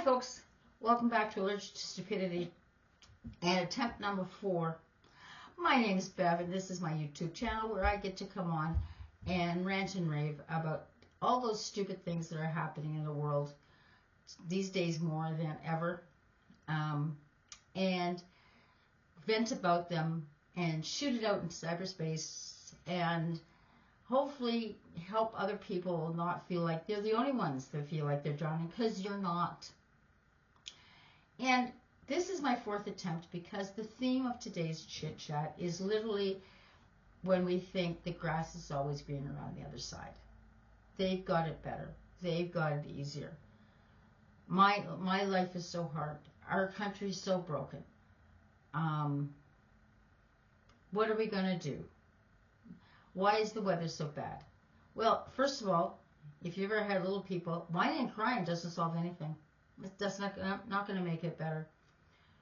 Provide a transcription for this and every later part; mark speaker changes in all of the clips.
Speaker 1: folks, welcome back to Allergic to Stupidity and attempt number 4. My name is Bev and this is my YouTube channel where I get to come on and rant and rave about all those stupid things that are happening in the world these days more than ever, and vent about them and shoot it out in cyberspace and hopefully help other people not feel like they're the only ones that feel like they're drowning, because you're not. And this is my 4th attempt because the theme of today's chit chat is literally when we think the grass is always greener on the other side. They've got it better. They've got it easier. My life is so hard. Our country's so broken. What are we going to do? Why is the weather so bad? Well, first of all, if you ever had little people, whining and crying doesn't solve anything. That's not going to make it better.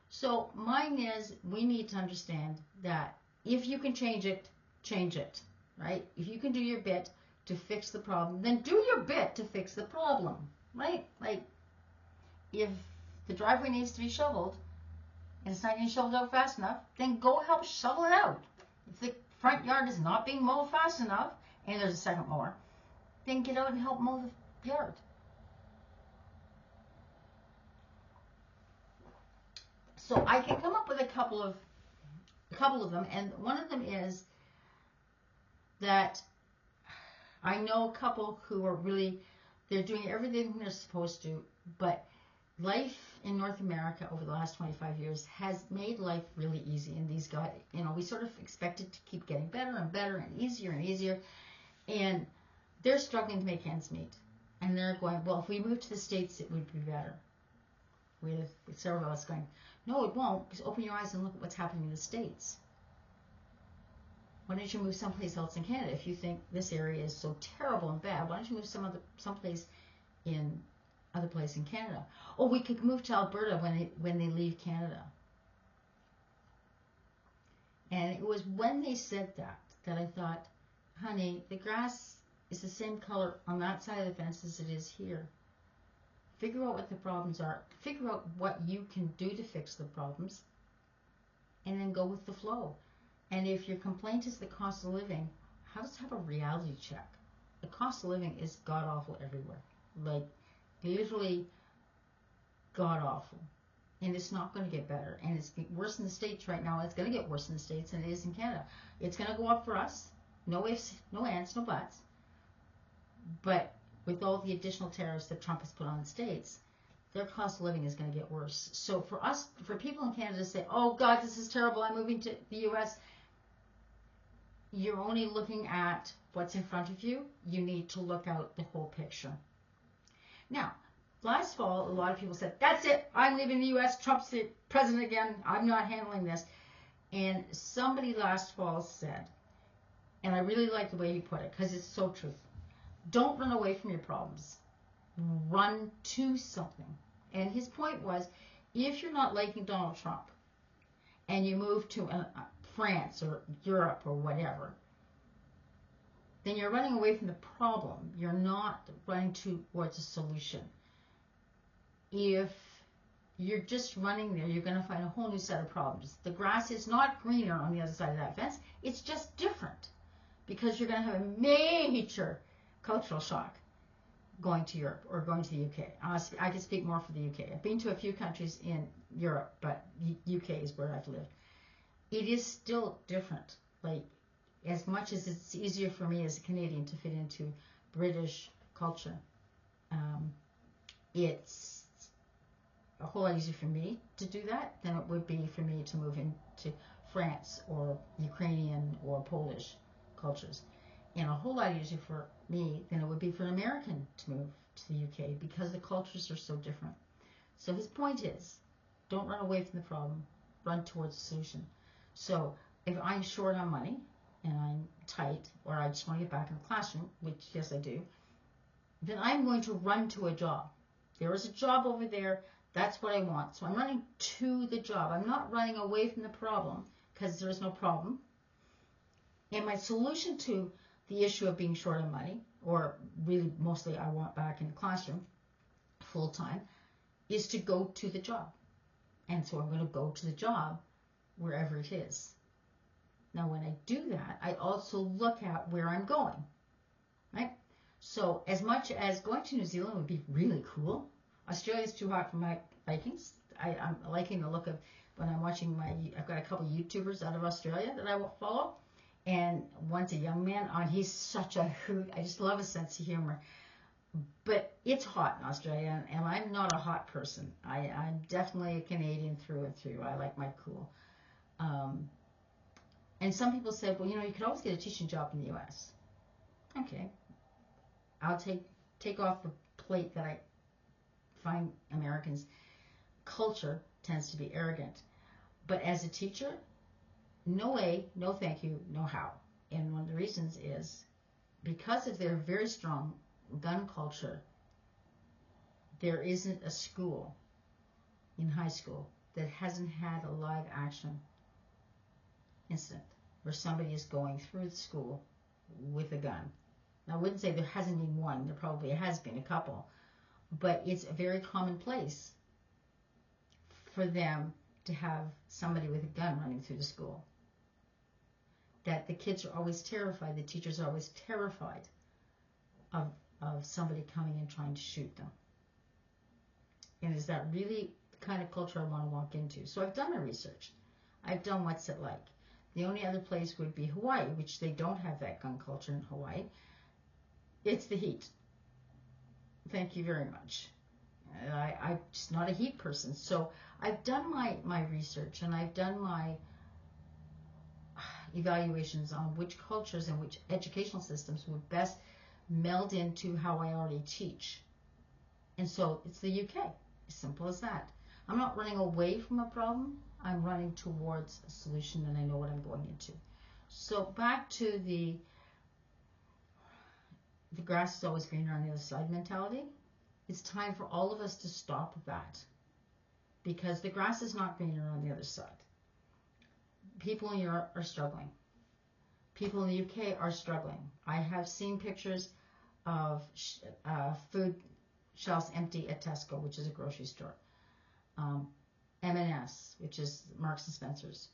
Speaker 1: So mine is, we need to understand that if you can change it, right? If you can do your bit to fix the problem, then do your bit to fix the problem, right? Like, if the driveway needs to be shoveled and it's not getting shoveled out fast enough, then go help shovel it out. If the front yard is not being mowed fast enough and there's a second mower, then get out and help mow the yard. So I can come up with a couple of them, and one of them is that I know a couple who are really, they're doing everything they're supposed to, but life in North America over the last 25 years has made life really easy. And these guys, we sort of expected to keep getting better and better and easier. And they're struggling to make ends meet. And they're going, well, if we moved to the States, it would be better. With several of us going, no, it won't, because open your eyes and look at what's happening in the States. Why don't you move someplace else in Canada? If you think this area is so terrible and bad, why don't you move someplace in other place in Canada? Oh, we could move to Alberta when they leave Canada. And it was when they said that I thought, honey, the grass is the same color on that side of the fence as it is here. Figure out what the problems are. Figure out what you can do to fix the problems, and then go with the flow. And if your complaint is the cost of living, just have a reality check. The cost of living is god-awful everywhere. Like, literally god-awful. And it's not going to get better. And it's worse in the States right now. It's going to get worse in the States than it is in Canada. It's going to go up for us. No ifs, no ands, no buts. But with all the additional tariffs that Trump has put on the States, their cost of living is going to get worse. So for people in Canada to say, oh God, this is terrible, I'm moving to the U.S., you're only looking at what's in front of you. You need to look out the whole picture. Now, last fall, a lot of people said, that's it, I'm leaving the U.S., Trump's the president again, I'm not handling this. And somebody last fall said, and I really like the way he put it, because it's so true, don't run away from your problems. Run to something. And his point was, if you're not liking Donald Trump and you move to France or Europe or whatever, then you're running away from the problem. You're not running towards a solution. If you're just running there, you're going to find a whole new set of problems. The grass is not greener on the other side of that fence. It's just different, because you're going to have a major cultural shock going to Europe or going to the UK. I can speak more for the UK. I've been to a few countries in Europe, but UK is where I've lived. It is still different. Like, as much as it's easier for me as a Canadian to fit into British culture, it's a whole lot easier for me to do that than it would be for me to move into France or Ukrainian or Polish cultures. And a whole lot easier for me than it would be for an American to move to the UK, because the cultures are so different. So his point is, don't run away from the problem, run towards a solution. So if I'm short on money and I'm tight, or I just want to get back in the classroom, which yes I do, then I'm going to run to a job. There is a job over there, that's what I want. So I'm running to the job. I'm not running away from the problem, because there is no problem. And my solution to the issue of being short on money, or really mostly I want back in the classroom full time, is to go to the job. And so I'm going to go to the job wherever it is. Now, when I do that, I also look at where I'm going, right? So as much as going to New Zealand would be really cool, Australia's too hot for my likings. I'm liking the look of when I'm watching I've got a couple YouTubers out of Australia that I will follow. And one's a young man, he's such a hoot. I just love his sense of humor. But it's hot in Australia, and I'm not a hot person. I'm definitely a Canadian through and through. I like my cool. And some people said, well, you could always get a teaching job in the U.S. Okay. I'll take off the plate that I find Americans' culture tends to be arrogant. But as a teacher, no way, no thank you, no how. And one of the reasons is because of their very strong gun culture, there isn't a school in high school that hasn't had a live action incident where somebody is going through the school with a gun. Now, I wouldn't say there hasn't been one. There probably has been a couple. But it's a very commonplace for them to have somebody with a gun running through the school. That the kids are always terrified, the teachers are always terrified of somebody coming and trying to shoot them. And is that really the kind of culture I want to walk into? So I've done my research. I've done what's it like. The only other place would be Hawaii, which they don't have that gun culture in Hawaii. It's the heat. Thank you very much. I'm just not a heat person. So I've done my research, and I've done my evaluations on which cultures and which educational systems would best meld into how I already teach. And so it's the UK. As simple as that. I'm not running away from a problem. I'm running towards a solution, and I know what I'm going into. So back to the grass is always greener on the other side mentality. It's time for all of us to stop that, because the grass is not greener on the other side. People in Europe are struggling. People in the UK are struggling. I have seen pictures of food shelves empty at Tesco, which is a grocery store. M&S, which is Marks and Spencer's.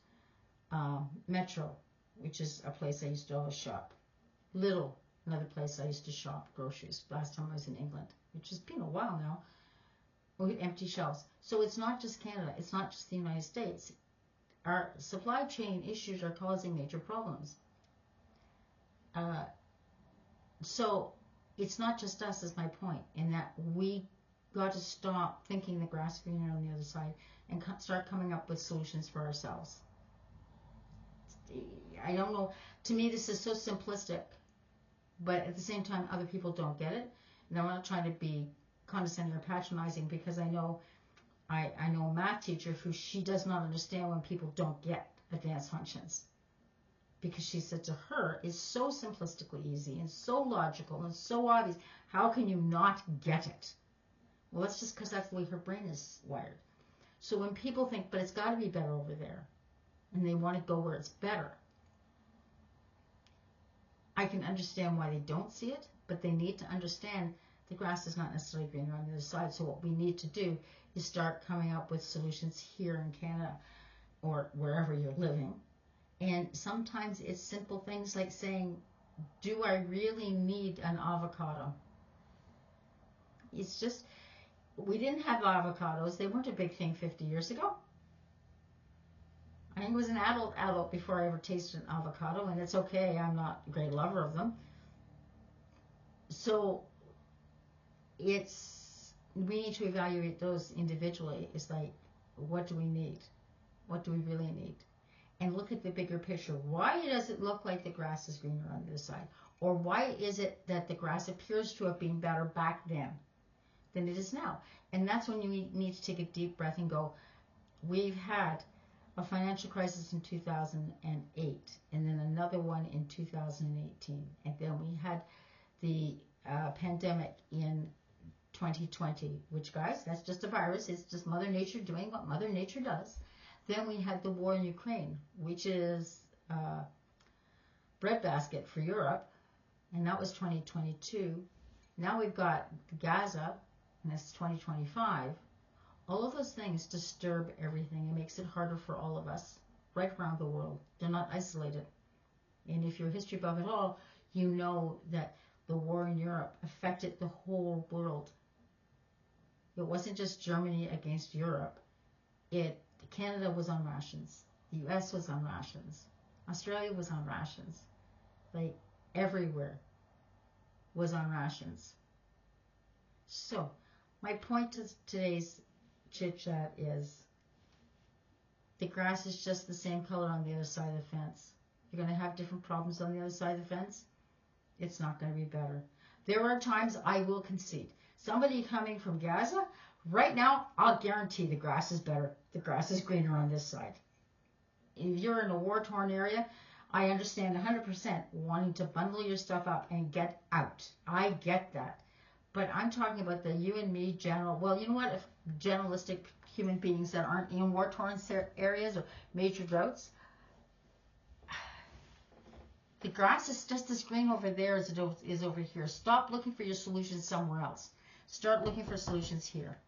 Speaker 1: Metro, which is a place I used to always shop. Lidl, another place I used to shop groceries last time I was in England, which has been a while now. We had empty shelves. So it's not just Canada. It's not just the United States. Our supply chain issues are causing major problems. So it's not just us, is my point, in that we got to stop thinking the grass is greener on the other side and start coming up with solutions for ourselves. I don't know. To me, this is so simplistic, but at the same time, other people don't get it. And I'm not trying to be condescending or patronizing, because I know a math teacher who she does not understand when people don't get advanced functions. Because she said to her, it's so simplistically easy and so logical and so obvious. How can you not get it? Well, that's just because that's the way her brain is wired. So when people think, but it's got to be better over there, and they want to go where it's better, I can understand why they don't see it, but they need to understand the grass is not necessarily greener on the other side. So what we need to do is start coming up with solutions here in Canada or wherever you're living. And sometimes it's simple things like saying, do I really need an avocado? It's just, we didn't have avocados. They weren't a big thing 50 years ago. I was an adult before I ever tasted an avocado, and it's okay. I'm not a great lover of them. So we need to evaluate those individually. It's like, what do we need? What do we really need? And look at the bigger picture. Why does it look like the grass is greener on the other side? Or why is it that the grass appears to have been better back then than it is now? And that's when you need to take a deep breath and go, we've had a financial crisis in 2008, and then another one in 2018. And then we had the pandemic in 2020, which, guys, that's just a virus. It's just Mother Nature doing what Mother Nature does. Then we had the war in Ukraine, which is a breadbasket for Europe, and that was 2022. Now we've got Gaza, and that's 2025. All of those things disturb everything. It makes it harder for all of us right around the world. They're not isolated. And if you're history buff at all, you know that the war in Europe affected the whole world. It wasn't just Germany against Europe. Canada was on rations. The US was on rations. Australia was on rations. Like everywhere was on rations. So my point to today's chit chat is the grass is just the same color on the other side of the fence. You're going to have different problems on the other side of the fence. It's not going to be better. There are times I will concede. Somebody coming from Gaza, right now, I'll guarantee the grass is better. The grass is greener on this side. If you're in a war-torn area, I understand 100% wanting to bundle your stuff up and get out. I get that. But I'm talking about the you and me general, well, you know what, if generalistic human beings that aren't in war-torn areas or major droughts, the grass is just as green over there as it is over here. Stop looking for your solutions somewhere else. Start looking for solutions here.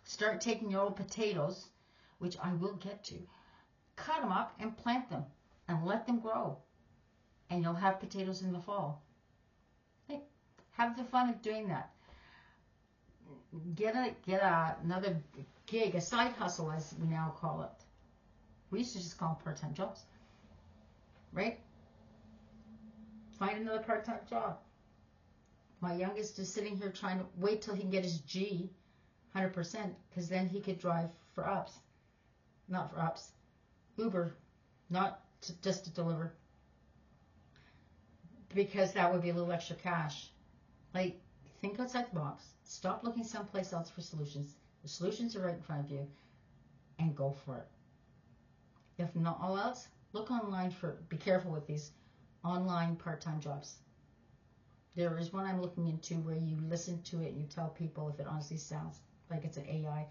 Speaker 1: Start taking your old potatoes, which I will get to, cut them up and plant them and let them grow. And you'll have potatoes in the fall. Hey, have the fun of doing that. Get another gig, a side hustle as we now call it. We used to just call them part-time jobs. Right? Find another part-time job. My youngest is sitting here trying to wait till he can get his G 100%, because then he could drive for UPS. Not for UPS. Uber. Not just to deliver. Because that would be a little extra cash. Like, think outside the box. Stop looking someplace else for solutions. The solutions are right in front of you. And go for it. If not all else, look online for, be careful with these online part-time jobs. There is one I'm looking into where you listen to it and you tell people if it honestly sounds like it's an AI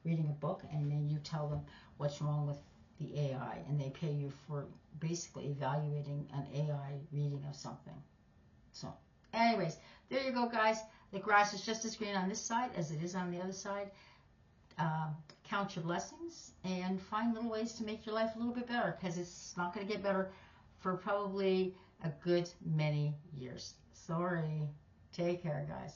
Speaker 1: reading a book, and then you tell them what's wrong with the AI, and they pay you for basically evaluating an AI reading of something. So anyways, there you go, guys. The grass is just as green on this side as it is on the other side. Count your blessings and find little ways to make your life a little bit better, because it's not going to get better for probably a good many years. Sorry. Take care, guys.